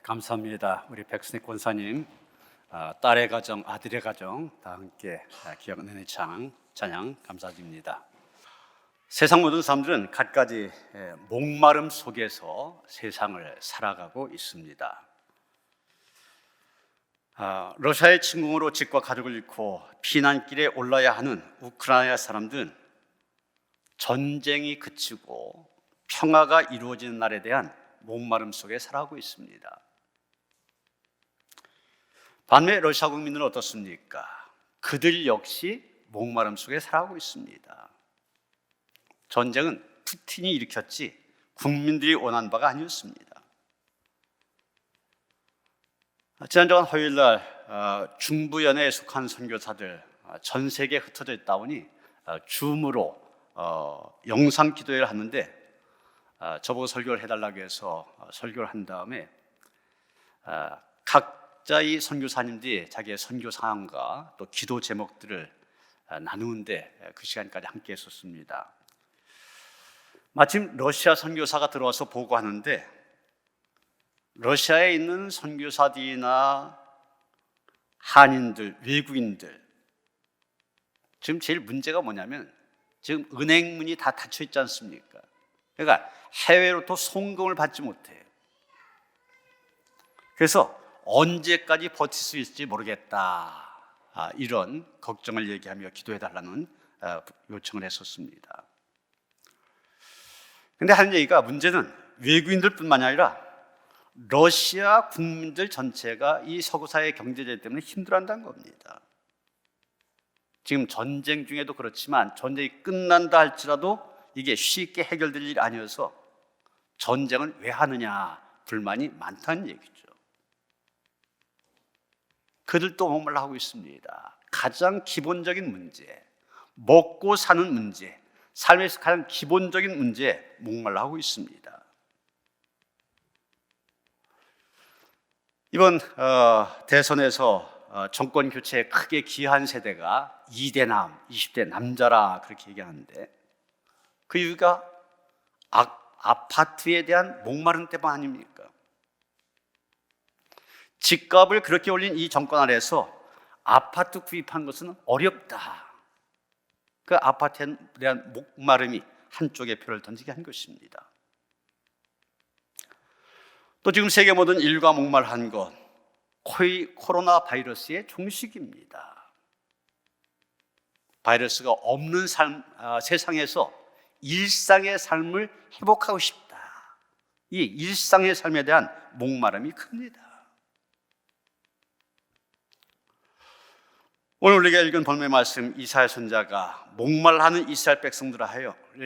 감사합니다. 우리 백순익 권사님, 딸의 가정, 아들의 가정 다 함께 기억 은혜의 찬양 감사드립니다. 세상 모든 사람들은 갖가지 목마름 속에서 세상을 살아가고 있습니다. 러시아의 침공으로 집과 가족을 잃고 피난길에 올라야 하는 우크라이나 사람들은 전쟁이 그치고 평화가 이루어지는 날에 대한 목마름 속에 살아가고 있습니다. 반면 러시아 국민들은 어떻습니까? 그들 역시 목마름 속에 살아가고 있습니다. 전쟁은 푸틴이 일으켰지 국민들이 원한 바가 아니었습니다. 지난주 화요일 날 중부연회에 속한 선교사들 전 세계에 흩어져 있다 보니 줌으로 영상 기도회를 하는데 저보고 설교를 해달라고 해서 설교를 한 다음에 각자의 선교사님들이 자기의 선교 사항과 또 기도 제목들을 나누는데 그 시간까지 함께 했었습니다. 마침 러시아 선교사가 들어와서 보고하는데 러시아에 있는 선교사들이나 한인들, 외국인들 지금 제일 문제가 뭐냐면 지금 은행문이 다 닫혀 있지 않습니까? 그러니까 해외로부터 송금을 받지 못해요. 그래서 언제까지 버틸 수 있을지 모르겠다, 이런 걱정을 얘기하며 기도해달라는 요청을 했었습니다. 그런데 하는 얘기가 문제는 외국인들뿐만이 아니라 러시아 국민들 전체가 이 서구사회 경제제 때문에 힘들어한다는 겁니다. 지금 전쟁 중에도 그렇지만 전쟁이 끝난다 할지라도 이게 쉽게 해결될 일이 아니어서 전쟁을 왜 하느냐 불만이 많다는 얘기죠. 그들도 목말라 하고 있습니다. 가장 기본적인 문제, 먹고 사는 문제, 삶에서 가장 기본적인 문제에 목말라 하고 있습니다. 이번 대선에서 정권 교체에 크게 기여한 세대가 2대남, 20대 남자라 그렇게 얘기하는데 그 이유가 아파트에 대한 목마른 때만 아닙니까? 집값을 그렇게 올린 이 정권 아래에서 아파트 구입한 것은 어렵다. 그 아파트에 대한 목마름이 한쪽에 표를 던지게 한 것입니다. 또 지금 세계 모든 인류가 목말한 것, 코로나 바이러스의 종식입니다. 바이러스가 없는 세상에서 일상의 삶을 회복하고 싶다. 이 일상의 삶에 대한 목마름이 큽니다. 오늘 우리가 읽은 본문의 말씀, 이사야 선지자가 목말라하는 이스라엘 백성들을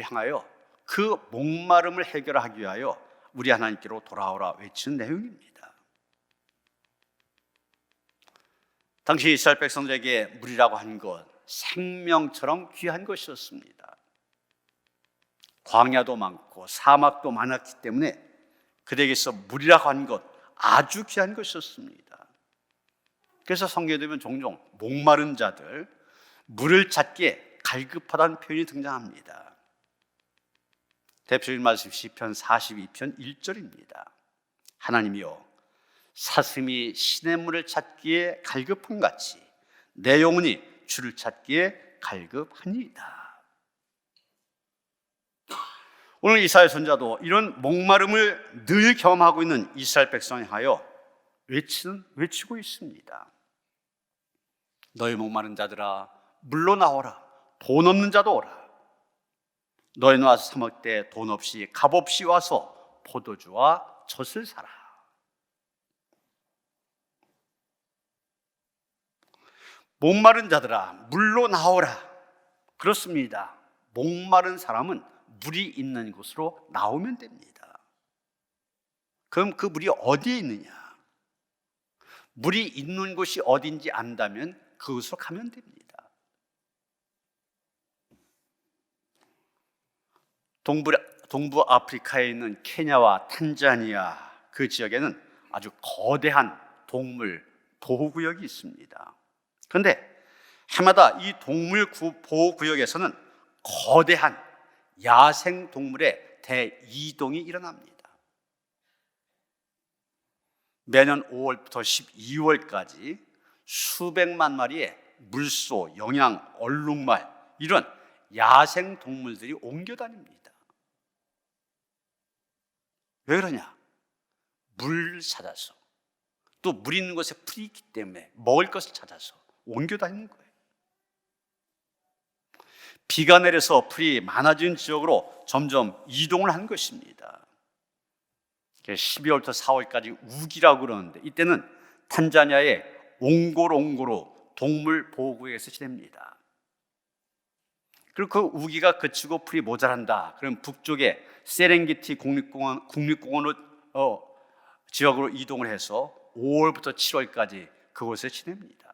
향하여 그 목마름을 해결하기 위하여 우리 하나님께로 돌아오라 외치는 내용입니다. 당시 이스라엘 백성들에게 물이라고 한 것, 생명처럼 귀한 것이었습니다. 광야도 많고 사막도 많았기 때문에 그들에게서 물이라고 한 것, 아주 귀한 것이었습니다. 그래서 성경에 보면 종종 목마른 자들, 물을 찾기에 갈급하다는 표현이 등장합니다. 대표적인 말씀 시편 42편 1절입니다. 하나님이여, 사슴이 시냇물을 찾기에 갈급한 같이 내 영혼이 주를 찾기에 갈급하니이다. 오늘 이사야 선지자도 이런 목마름을 늘 경험하고 있는 이스라엘 백성에 하여 외치고 있습니다. 너희 목마른 자들아, 물로 나오라. 돈 없는 자도 오라. 너희는 와서 사 먹되 돈 없이 값 없이 와서 포도주와 젖을 사라. 목마른 자들아, 물로 나오라. 그렇습니다. 목마른 사람은 물이 있는 곳으로 나오면 됩니다. 그럼 그 물이 어디에 있느냐? 물이 있는 곳이 어딘지 안다면 그곳으로 가면 됩니다. 동부 아프리카에 있는 케냐와 탄자니아 그 지역에는 아주 거대한 동물 보호구역이 있습니다. 그런데 해마다 이 동물 보호구역에서는 거대한 야생 동물의 대이동이 일어납니다. 매년 5월부터 12월까지 수백만 마리의 물소, 영양, 얼룩말 이런 야생 동물들이 옮겨 다닙니다. 왜 그러냐? 물을 찾아서, 또 물 있는 곳에 풀이 있기 때문에 먹을 것을 찾아서 옮겨 다니는 거예요. 비가 내려서 풀이 많아진 지역으로 점점 이동을 한 것입니다. 12월부터 4월까지 우기라고 그러는데, 이때는 탄자니아의 옹고롱고로 동물보호구역에서 지냅니다. 그리고 그 우기가 그치고 풀이 모자란다 그럼 북쪽에 세렝게티 국립공원 지역으로 이동을 해서 5월부터 7월까지 그곳에 지냅니다.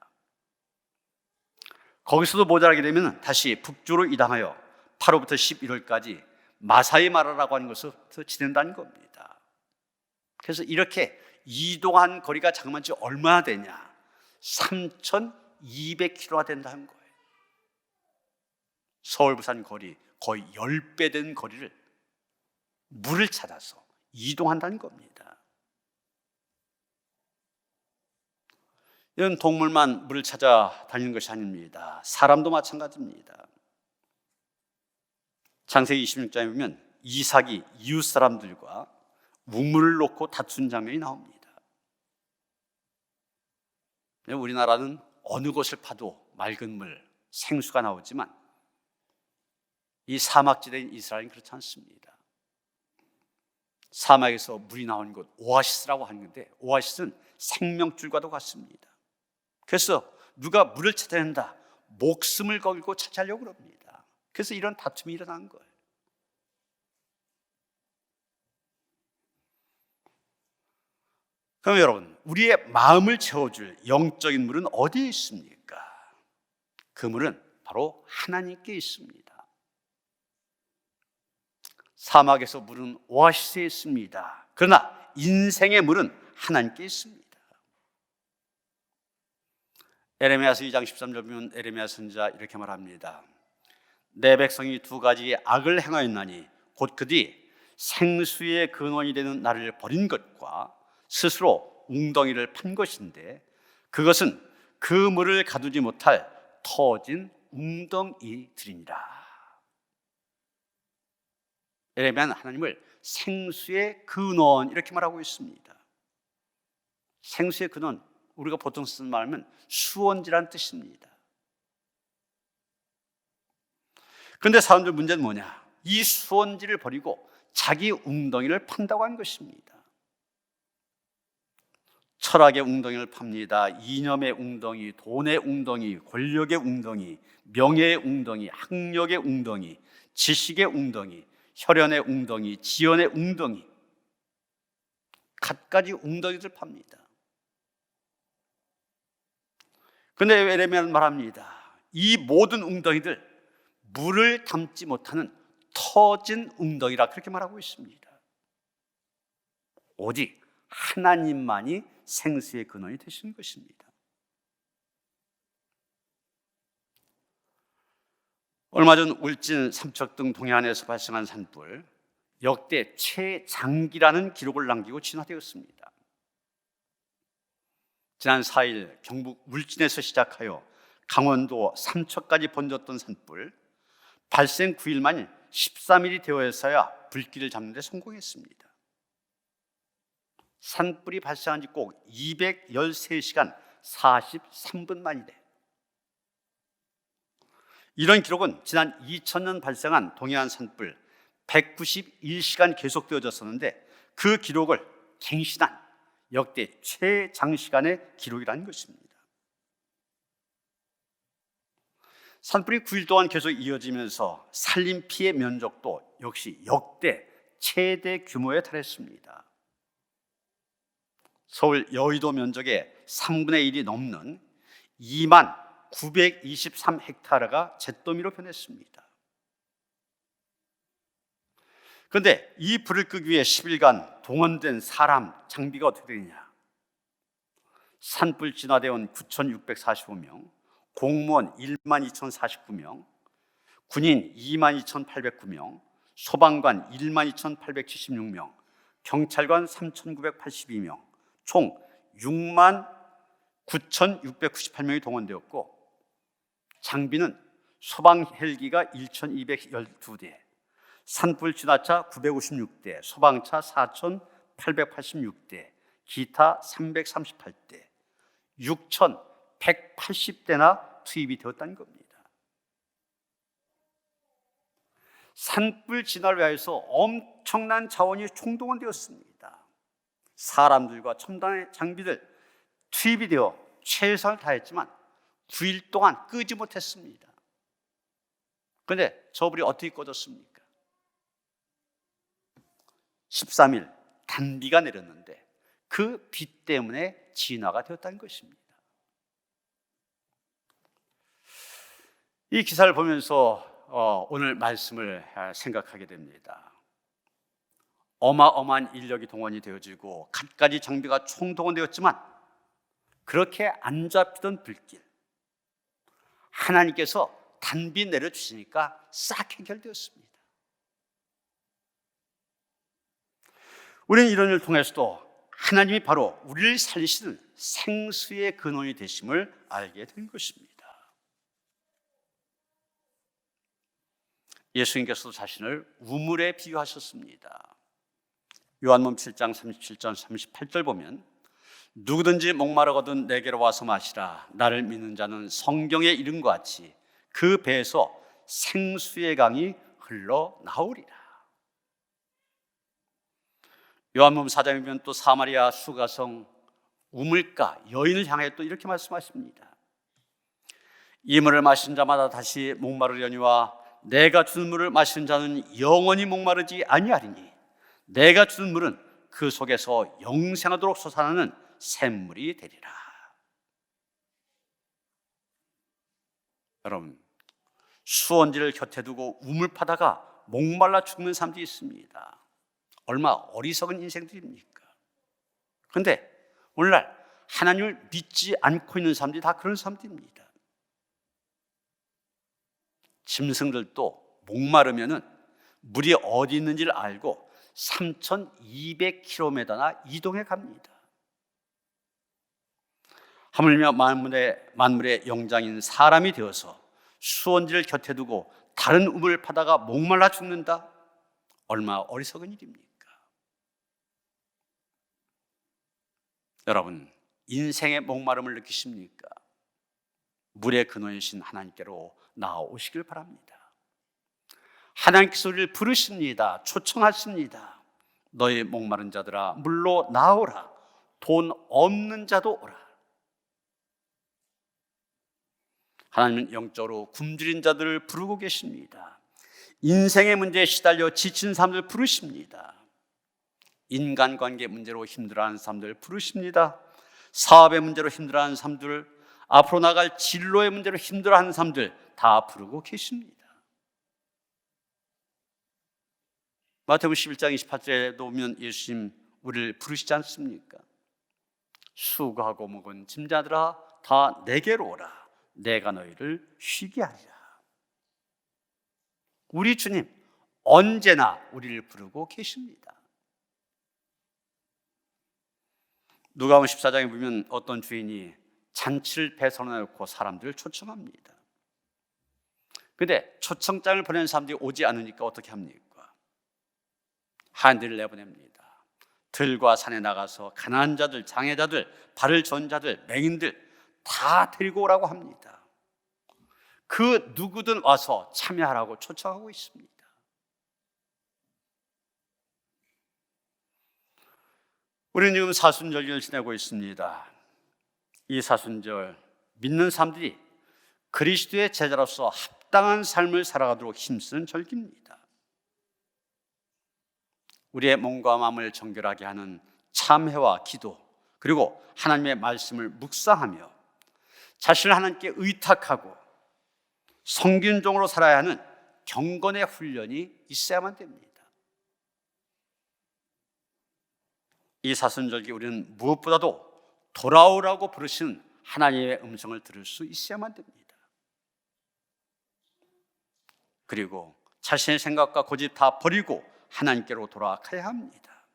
거기서도 모자라게 되면 다시 북쪽으로 이동하여 8월부터 11월까지 마사이마라라고 하는 곳에서 지낸다는 겁니다. 그래서 이렇게 이동한 거리가 장만치 얼마나 되냐? 3,200km가 된다는 거예요. 서울 부산 거리 거의 10배 된 거리를 물을 찾아서 이동한다는 겁니다. 이런 동물만 물을 찾아 다니는 것이 아닙니다. 사람도 마찬가지입니다. 창세기 26장에 보면 이삭이 이웃 사람들과 우물을 놓고 다툰 장면이 나옵니다. 우리나라는 어느 곳을 파도 맑은 물, 생수가 나오지만 이 사막지대인 이스라엘은 그렇지 않습니다. 사막에서 물이 나오는 곳 오아시스라고 하는데, 오아시스는 생명줄과도 같습니다. 그래서 누가 물을 찾아낸다, 목숨을 걸고 찾아내려고 그럽니다. 그래서 이런 다툼이 일어난 거예요. 그럼 여러분, 우리의 마음을 채워줄 영적인 물은 어디에 있습니까? 그 물은 바로 하나님께 있습니다. 사막에서 물은 오아시스에 있습니다. 그러나 인생의 물은 하나님께 있습니다. 에레미야서 2장 13절 보면 에레미야 선지자 이렇게 말합니다. 내 백성이 두 가지 악을 행하였나니 곧 그들이 생수의 근원이 되는 나를 버린 것과 스스로 웅덩이를 판 것인데, 그것은 그 물을 가두지 못할 터진 웅덩이들이니라. 에레미야는 하나님을 생수의 근원 이렇게 말하고 있습니다. 생수의 근원, 우리가 보통 쓰는 말은 수원지란 뜻입니다. 그런데 사람들 문제는 뭐냐? 이 수원지를 버리고 자기 웅덩이를 판다고 하는 것입니다. 철학의 웅덩이를 팝니다. 이념의 웅덩이, 돈의 웅덩이, 권력의 웅덩이, 명예의 웅덩이, 학력의 웅덩이, 지식의 웅덩이, 혈연의 웅덩이, 지연의 웅덩이, 갖가지 웅덩이들 팝니다. 그런데 에레미야는 말합니다. 이 모든 웅덩이들 물을 담지 못하는 터진 웅덩이라 그렇게 말하고 있습니다. 오직 하나님만이 생수의 근원이 되시는 것입니다. 얼마 전 울진 삼척등 동해안에서 발생한 산불, 역대 최장기라는 기록을 남기고 진화되었습니다. 지난 4일 경북 울진에서 시작하여 강원도 삼척까지 번졌던 산불, 발생 9일 만인 13일이 되어서야 불길을 잡는 데 성공했습니다. 산불이 발생한 지 꼭 213시간 43분 만이래. 이런 기록은 지난 2000년 발생한 동해안 산불 191시간 계속되어졌었는데, 그 기록을 갱신한 역대 최장시간의 기록이라는 것입니다. 산불이 9일 동안 계속 이어지면서 산림 피해 면적도 역시 역대 최대 규모에 달했습니다. 서울 여의도 면적의 3분의 1이 넘는 2만 923헥타르가 잿더미로 변했습니다. 그런데 이 불을 끄기 위해 10일간 동원된 사람, 장비가 어떻게 되느냐? 산불 진화대원 9,645명, 공무원 12,049명, 군인 22,809명, 소방관 12,876명, 경찰관 3,982명, 총 6만 9,698명이 동원되었고, 장비는 소방 헬기가 1,212대, 산불 진화차 956대, 소방차 4,886대, 기타 338대, 6,180대나 투입이 되었다는 겁니다. 산불 진화를 위해서 엄청난 자원이 총동원되었습니다. 사람들과 첨단의 장비들 투입이 되어 최선을 다했지만 9일 동안 끄지 못했습니다. 그런데 저 불이 어떻게 꺼졌습니까? 13일 단비가 내렸는데 그 비 때문에 진화가 되었다는 것입니다. 이 기사를 보면서 오늘 말씀을 생각하게 됩니다. 어마어마한 인력이 동원이 되어지고 갖가지 장비가 총동원되었지만 그렇게 안 잡히던 불길, 하나님께서 단비 내려주시니까 싹 해결되었습니다. 우리는 이런 일을 통해서도 하나님이 바로 우리를 살리시는 생수의 근원이 되심을 알게 된 것입니다. 예수님께서도 자신을 우물에 비유하셨습니다. 요한복음 7장 37절 38절 보면 누구든지 목마르거든 내게로 와서 마시라. 나를 믿는 자는 성경의 이름과 같이 그 배에서 생수의 강이 흘러나오리라. 요한복음 4장에 보면 또 사마리아 수가성 우물가 여인을 향해 또 이렇게 말씀하십니다. 이 물을 마신 자마다 다시 목마르려니와 내가 주는 물을 마시는 자는 영원히 목마르지 아니하리니 내가 주는 물은 그 속에서 영생하도록 솟아나는 샘물이 되리라. 여러분, 수원지를 곁에 두고 우물 파다가 목말라 죽는 사람들이 있습니다. 얼마 어리석은 인생들입니까? 그런데 오늘날 하나님을 믿지 않고 있는 사람들이 다 그런 사람들입니다. 짐승들도 목마르면은 물이 어디 있는지를 알고 3,200km나 이동해 갑니다. 하물며 만물의 영장인 사람이 되어서 수원지를 곁에 두고 다른 우물을 파다가 목말라 죽는다? 얼마나 어리석은 일입니까? 여러분, 인생의 목마름을 느끼십니까? 물의 근원이신 하나님께로 나아오시길 바랍니다. 하나님께서 우리를 부르십니다. 초청하십니다. 너희 목마른 자들아 물로 나오라. 돈 없는 자도 오라. 하나님은 영적으로 굶주린 자들을 부르고 계십니다. 인생의 문제에 시달려 지친 사람들 부르십니다. 인간관계 문제로 힘들어하는 사람들 부르십니다. 사업의 문제로 힘들어하는 사람들, 앞으로 나갈 진로의 문제로 힘들어하는 사람들 다 부르고 계십니다. 마태복음 11장 28절에도 보면 예수님 우리를 부르시지 않습니까? 수고하고 먹은 짐자들아 다 내게로 오라. 내가 너희를 쉬게 하리라. 우리 주님 언제나 우리를 부르고 계십니다. 누가복음 14장에 보면 어떤 주인이 잔치를 배설해 놓고 사람들을 초청합니다. 그런데 초청장을 보낸 사람들이 오지 않으니까 어떻게 합니까? 하인들을 내보냅니다. 들과 산에 나가서 가난한 자들, 장애자들, 발을 전 자들, 맹인들 다 데리고 오라고 합니다. 그 누구든 와서 참여하라고 초청하고 있습니다. 우리는 지금 사순절기를 지내고 있습니다. 이 사순절 믿는 사람들이 그리스도의 제자로서 합당한 삶을 살아가도록 힘쓰는 절기입니다. 우리의 몸과 마음을 정결하게 하는 참회와 기도, 그리고 하나님의 말씀을 묵상하며 자신을 하나님께 의탁하고 성균종으로 살아야 하는 경건의 훈련이 있어야만 됩니다. 이 사순절기 우리는 무엇보다도 돌아오라고 부르시는 하나님의 음성을 들을 수 있어야만 됩니다. 그리고 자신의 생각과 고집 다 버리고 하나님께로 돌아가야 합니다.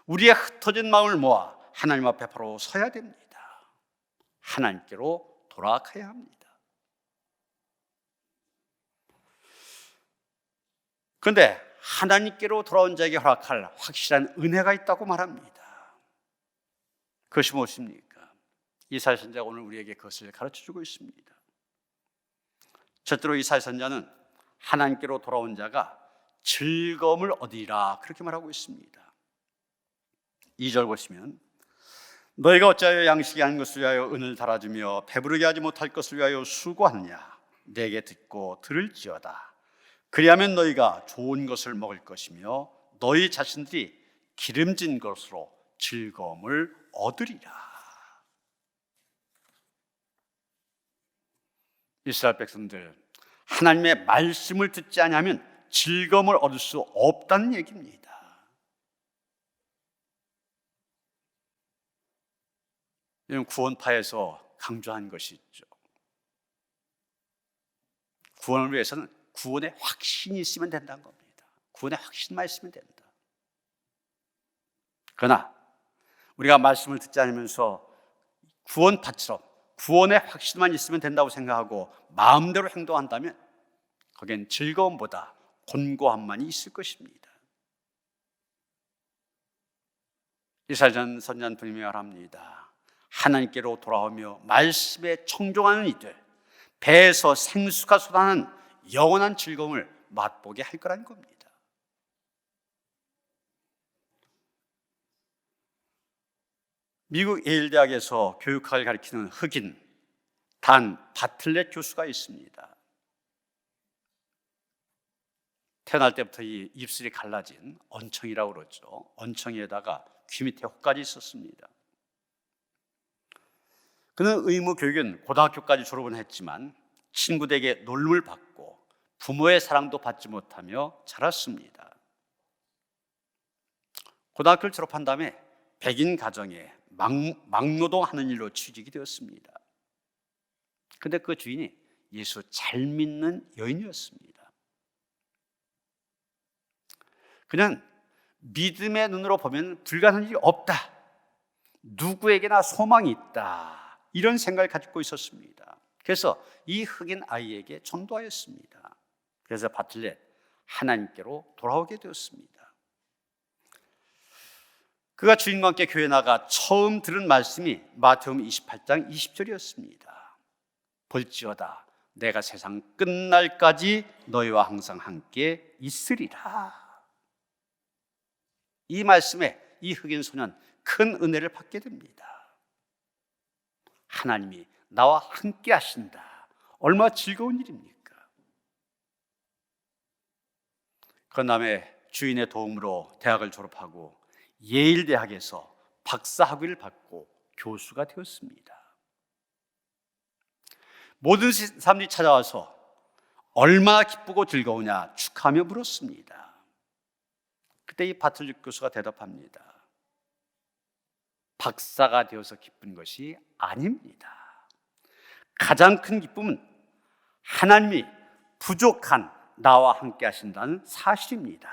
우리의 흩어진 마음을 모아 하나님 앞에 바로 서야 됩니다. 하나님께로 돌아가야 합니다. 그런데 하나님께로 돌아온 자에게 허락할 확실한 은혜가 있다고 말합니다. 그것이 무엇입니까? 이사야 선지자가 오늘 우리에게 그것을 가르쳐주고 있습니다. 첫째로 이사야 선지자는 하나님께로 돌아온 자가 즐거움을 얻으리라 그렇게 말하고 있습니다. 2절 보시면 너희가 어찌하여 양식이 아닌 것을 위하여 은을 달아주며 배부르게 하지 못할 것을 위하여 수고하느냐. 내게 듣고 들을지어다. 그리하면 너희가 좋은 것을 먹을 것이며 너희 자신들이 기름진 것으로 즐거움을 얻으리라. 이스라엘 백성들, 하나님의 말씀을 듣지 않으면 즐거움을 얻을 수 없다는 얘기입니다. 이런 구원파에서 강조한 것이 있죠. 구원을 위해서는 구원의 확신이 있으면 된다는 겁니다. 구원의 확신만 있으면 된다. 그러나 우리가 말씀을 듣지 않으면서 구원파처럼 구원의 확신만 있으면 된다고 생각하고 마음대로 행동한다면 거기엔 즐거움보다 곤고함만이 있을 것입니다. 이사야 선지자는 분명히 말합니다. 하나님께로 돌아오며 말씀에 청종하는 이들, 배에서 생수가 쏟아나는 영원한 즐거움을 맛보게 할 거라는 겁니다. 미국 예일 대학에서 교육학을 가르치는 흑인 단 바틀렛 교수가 있습니다. 태어날 때부터 이 입술이 갈라진 언청이라고 그러죠. 언청에다가 귀 밑에 혹까지 있었습니다. 그는 의무 교육은 고등학교까지 졸업은 했지만 친구들에게 놀림을 받고 부모의 사랑도 받지 못하며 자랐습니다. 고등학교를 졸업한 다음에 백인 가정에 막노동하는 일로 취직이 되었습니다. 그런데 그 주인이 예수 잘 믿는 여인이었습니다. 그냥 믿음의 눈으로 보면 불가능한 일이 없다, 누구에게나 소망이 있다, 이런 생각을 가지고 있었습니다. 그래서 이 흑인 아이에게 전도하였습니다. 그래서 바틀렛 하나님께로 돌아오게 되었습니다. 그가 주인과 함께 교회 나가 처음 들은 말씀이 마태복음 28장 20절이었습니다. 볼지어다 내가 세상 끝날까지 너희와 항상 함께 있으리라. 이 말씀에 이 흑인 소년 큰 은혜를 받게 됩니다. 하나님이 나와 함께 하신다. 얼마나 즐거운 일입니까? 그 다음에 주인의 도움으로 대학을 졸업하고 예일 대학에서 박사 학위를 받고 교수가 되었습니다. 모든 사람들이 찾아와서 얼마나 기쁘고 즐거우냐 축하하며 물었습니다. 그때 이 바틀렛 교수가 대답합니다. 박사가 되어서 기쁜 것이 아닙니다. 가장 큰 기쁨은 하나님이 부족한 나와 함께 하신다는 사실입니다.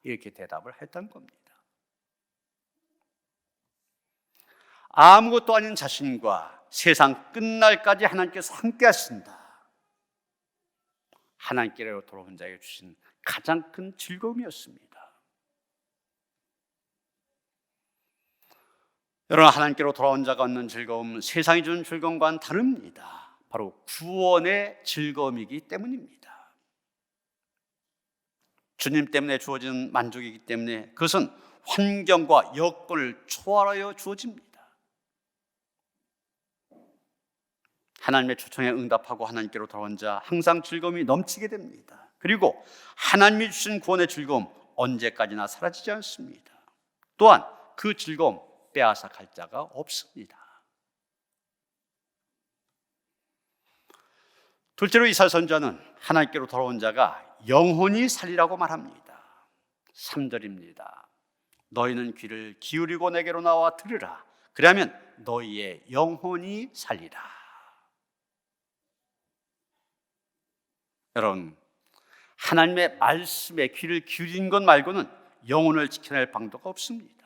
이렇게 대답을 했던 겁니다. 아무것도 아닌 자신과 세상 끝날까지 하나님께서 함께 하신다. 하나님께로 돌아온 자에게 주신 가장 큰 즐거움이었습니다. 여러분, 하나님께로 돌아온 자가 얻는 즐거움, 세상이 주는 즐거움과는 다릅니다. 바로 구원의 즐거움이기 때문입니다. 주님 때문에 주어진 만족이기 때문에 그것은 환경과 여건을 초월하여 주어집니다. 하나님의 초청에 응답하고 하나님께로 돌아온 자 항상 즐거움이 넘치게 됩니다. 그리고 하나님이 주신 구원의 즐거움 언제까지나 사라지지 않습니다. 또한 그 즐거움 빼앗아 갈 자가 없습니다. 둘째로 이사야 선지자는 하나님께로 돌아온 자가 영혼이 살리라고 말합니다. 3절입니다. 너희는 귀를 기울이고 내게로 나와 들으라. 그러면 너희의 영혼이 살리라. 여러분, 하나님의 말씀에 귀를 기울인 것 말고는 영혼을 지켜낼 방도가 없습니다.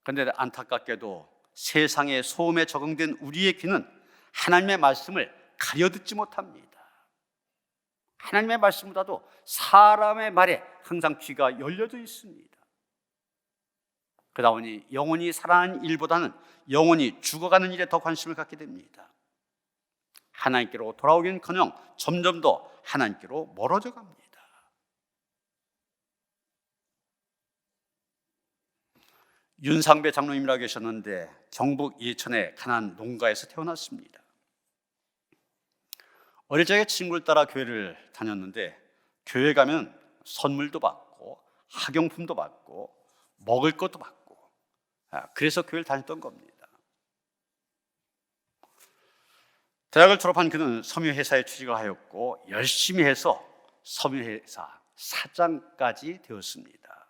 그런데 안타깝게도 세상의 소음에 적응된 우리의 귀는 하나님의 말씀을 가려듣지 못합니다. 하나님의 말씀보다도 사람의 말에 항상 귀가 열려져 있습니다. 그러다 보니 영혼이 살아나는 일보다는 영혼이 죽어가는 일에 더 관심을 갖게 됩니다. 하나님께로 돌아오긴커녕 점점 더 하나님께로 멀어져 갑니다. 윤상배 장로님이라고 계셨는데 경북 예천의 가난 농가에서 태어났습니다. 어릴 적에 친구를 따라 교회를 다녔는데 교회 가면 선물도 받고 학용품도 받고 먹을 것도 받고 그래서 교회를 다녔던 겁니다. 대학을 졸업한 그는 섬유회사에 취직을 하였고 열심히 해서 섬유회사 사장까지 되었습니다.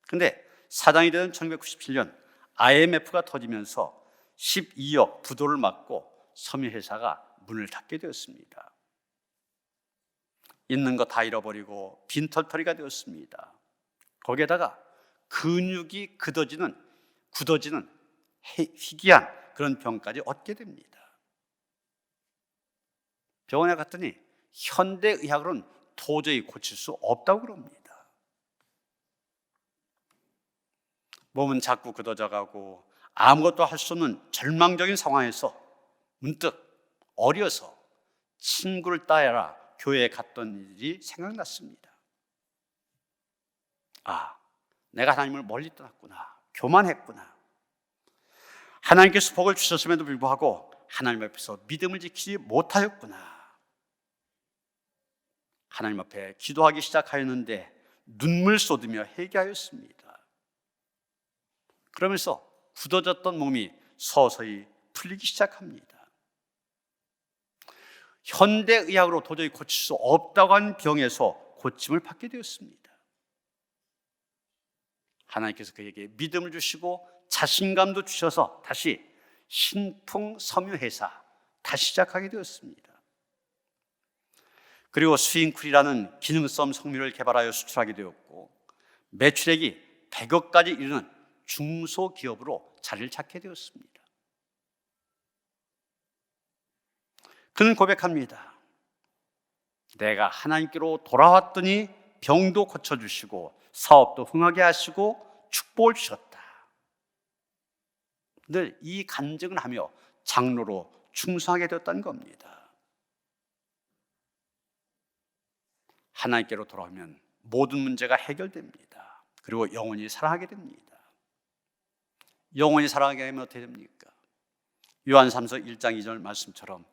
그런데 사장이 된 1997년 IMF가 터지면서 12억 부도를 맞고 섬유회사가 문을 닫게 되었습니다. 있는 거 다 잃어버리고 빈털터리가 되었습니다. 거기에다가 근육이 굳어지는 희귀한 그런 병까지 얻게 됩니다. 병원에 갔더니 현대의학으로는 도저히 고칠 수 없다고 그럽니다. 몸은 자꾸 굳어져 가고 아무것도 할 수 없는 절망적인 상황에서 문득 어려서 친구를 따라 교회에 갔던 일이 생각났습니다. 내가 하나님을 멀리 떠났구나. 교만했구나. 하나님께서 복을 주셨음에도 불구하고 하나님 앞에서 믿음을 지키지 못하였구나. 하나님 앞에 기도하기 시작하였는데 눈물 쏟으며 회개하였습니다. 그러면서 굳어졌던 몸이 서서히 풀리기 시작합니다. 현대의학으로 도저히 고칠 수 없다고 한 병에서 고침을 받게 되었습니다. 하나님께서 그에게 믿음을 주시고 자신감도 주셔서 다시 신풍 섬유회사 다시 시작하게 되었습니다. 그리고 스윙쿨이라는 기능성 섬유를 개발하여 수출하게 되었고 매출액이 100억까지 이르는 중소기업으로 자리를 찾게 되었습니다. 그는 고백합니다. 내가 하나님께로 돌아왔더니 병도 고쳐주시고 사업도 흥하게 하시고 축복을 주셨다. 늘 이 간증을 하며 장로로 충성하게 되었다는 겁니다. 하나님께로 돌아오면 모든 문제가 해결됩니다. 그리고 영원히 사랑하게 됩니다. 영원히 사랑하게 하면 어떻게 됩니까? 요한삼서 1장 2절 말씀처럼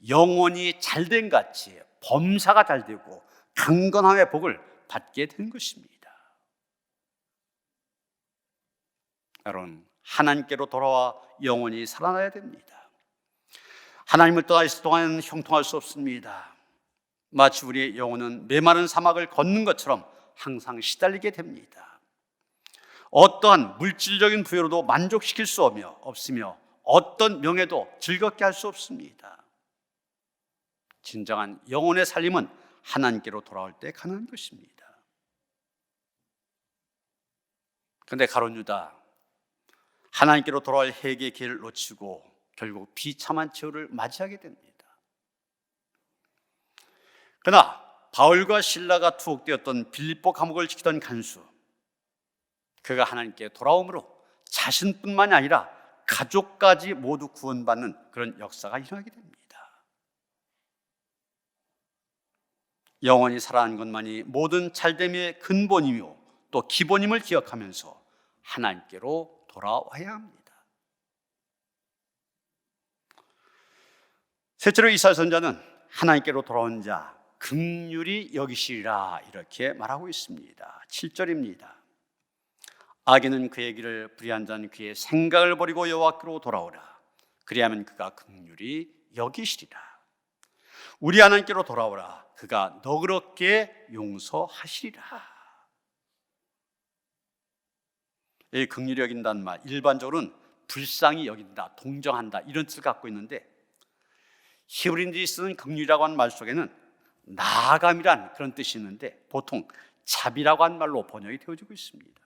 영원히 잘된 같이 범사가 잘되고 강건함의 복을 받게 된 것입니다. 여러분, 하나님께로 돌아와 영원히 살아나야 됩니다. 하나님을 떠나 있을 동안 형통할 수 없습니다. 마치 우리의 영혼은 메마른 사막을 걷는 것처럼 항상 시달리게 됩니다. 어떠한 물질적인 부여로도 만족시킬 수 없으며 어떤 명예도 즐겁게 할 수 없습니다. 진정한 영혼의 살림은 하나님께로 돌아올 때 가능한 것입니다. 그런데 가룟 유다 하나님께로 돌아올 회개의 기회를 놓치고 결국 비참한 최후를 맞이하게 됩니다. 그러나 바울과 실라가 투옥되었던 빌립보 감옥을 지키던 간수, 그가 하나님께 돌아옴으로 자신뿐만이 아니라 가족까지 모두 구원받는 그런 역사가 일어나게 됩니다. 영원히 살아난 것만이 모든 잘됨의 근본이며 또 기본임을 기억하면서 하나님께로 돌아와야 합니다. 셋째로 이사야 선지자는 하나님께로 돌아온 자 긍휼히 여기시리라 이렇게 말하고 있습니다. 7절입니다. 악인은 그의 길을 불의한 자는 그의 생각을 버리고 여호와께로 돌아오라. 그리하면 그가 긍휼히 여기시리라. 우리 하나님께로 돌아오라. 그가 너그럽게 용서하시리라. 이 긍휼히 여긴다는 말 일반적으로는 불쌍히 여긴다, 동정한다 이런 뜻을 갖고 있는데 히브리인들이 쓰는 긍휼이라고 하는 말 속에는 나아감이란 그런 뜻이 있는데 보통 자비라고 하는 말로 번역이 되어지고 있습니다.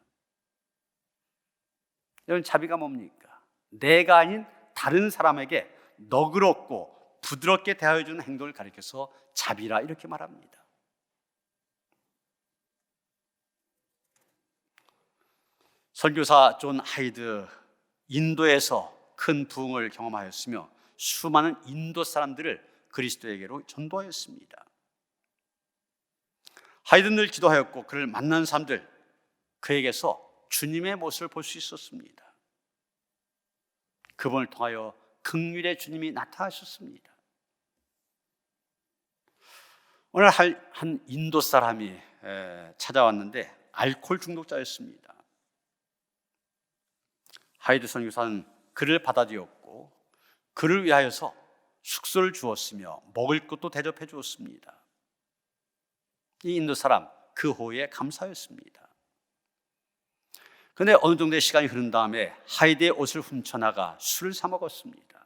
여러분, 자비가 뭡니까? 내가 아닌 다른 사람에게 너그럽고 부드럽게 대하여주는 행동을 가리켜서 자비라 이렇게 말합니다. 선교사 존 하이드, 인도에서 큰 부흥을 경험하였으며 수많은 인도 사람들을 그리스도에게로 전도하였습니다. 하이드는 늘 기도하였고 그를 만난 사람들, 그에게서 주님의 모습을 볼 수 있었습니다. 그분을 통하여 긍휼의 주님이 나타나셨습니다. 오늘 한 인도 사람이 찾아왔는데 알코올 중독자였습니다. 하이드 선교사는 그를 받아들였고 그를 위하여서 숙소를 주었으며 먹을 것도 대접해 주었습니다. 이 인도 사람 그 호의에 감사했습니다. 그런데 어느 정도의 시간이 흐른 다음에 하이드의 옷을 훔쳐나가 술을 사 먹었습니다.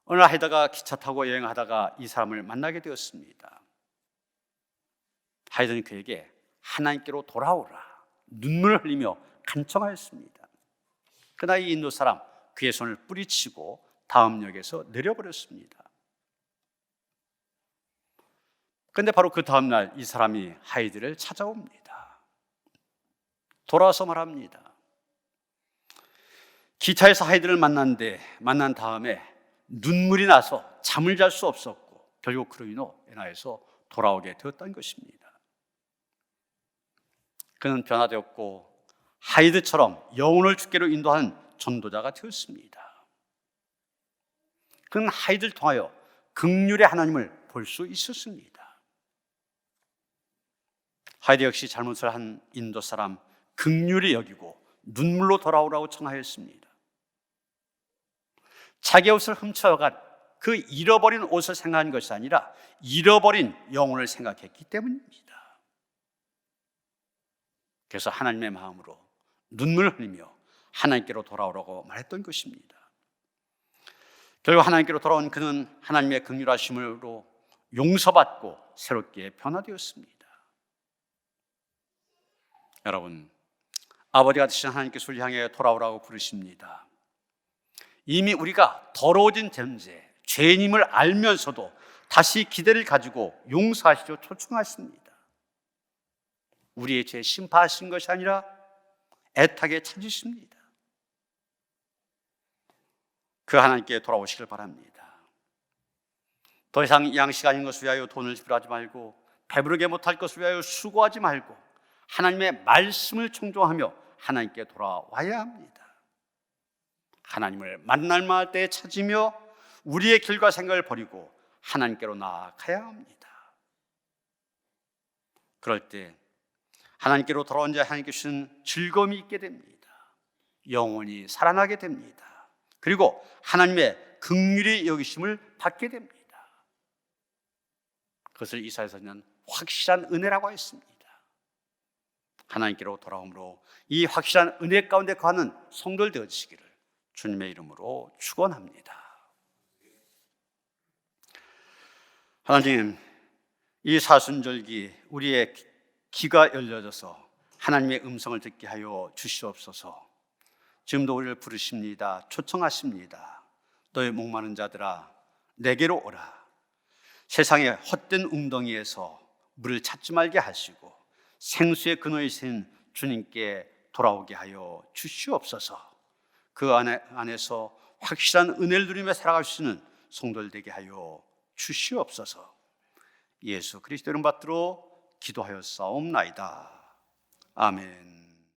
어느 날 하이드가 기차 타고 여행하다가 이 사람을 만나게 되었습니다. 하이드는 그에게 하나님께로 돌아오라 눈물을 흘리며 간청하였습니다. 그러나 이 인도 사람 그의 손을 뿌리치고 다음 역에서 내려버렸습니다. 그런데 바로 그 다음 날 이 사람이 하이드를 찾아옵니다. 돌아와서 말합니다. 기차에서 하이드를 만난 다음에 눈물이 나서 잠을 잘 수 없었고 결국 그로 인하여서 돌아오게 되었다는 것입니다. 그는 변화되었고 하이드처럼 영혼을 주께로 인도하는 전도자가 되었습니다. 그는 하이드를 통하여 긍휼의 하나님을 볼 수 있었습니다. 하이드 역시 잘못을 한 인도 사람 긍휼히 여기고 눈물로 돌아오라고 청하였습니다. 자기 옷을 훔쳐간 그 잃어버린 옷을 생각한 것이 아니라 잃어버린 영혼을 생각했기 때문입니다. 그래서 하나님의 마음으로 눈물을 흘리며 하나님께로 돌아오라고 말했던 것입니다. 결국 하나님께로 돌아온 그는 하나님의 긍휼하심으로 용서받고 새롭게 변화되었습니다. 여러분, 아버지가 되신 하나님께서 우리를 향해 돌아오라고 부르십니다. 이미 우리가 더러워진 존재, 죄인임을 알면서도 다시 기대를 가지고 용서하시려 초청하십니다. 우리의 죄 심판하신 것이 아니라 애타게 찾으십니다. 그 하나님께 돌아오시길 바랍니다. 더 이상 양식 아닌 것을 위하여 돈을 지불하지 말고 배부르게 못할 것을 위하여 수고하지 말고 하나님의 말씀을 청종하며 하나님께 돌아와야 합니다. 하나님을 만날 만할 때에 찾으며 우리의 길과 생각을 버리고 하나님께로 나아가야 합니다. 그럴 때 하나님께로 돌아온 자 하나님께 주신 즐거움이 있게 됩니다. 영원히 살아나게 됩니다. 그리고 하나님의 긍휼히 여기심을 받게 됩니다. 그것을 이사야서는 확실한 은혜라고 했습니다. 하나님께로 돌아옴으로 이 확실한 은혜 가운데 거하는 성도들 되어지시기를 주님의 이름으로 축원합니다. 하나님, 이 사순절기 우리의 귀가 열려져서 하나님의 음성을 듣게 하여 주시옵소서. 지금도 우리를 부르십니다. 초청하십니다. 너의 목마른 자들아 내게로 오라. 세상의 헛된 웅덩이에서 물을 찾지 말게 하시고 생수의 근원이신 주님께 돌아오게 하여 주시옵소서. 그 안에서 확실한 은혜를 누리며 살아갈 수 있는 성도들 되게 하여 주시옵소서. 예수 그리스도 이름 받들어 기도하였사옵나이다. 아멘.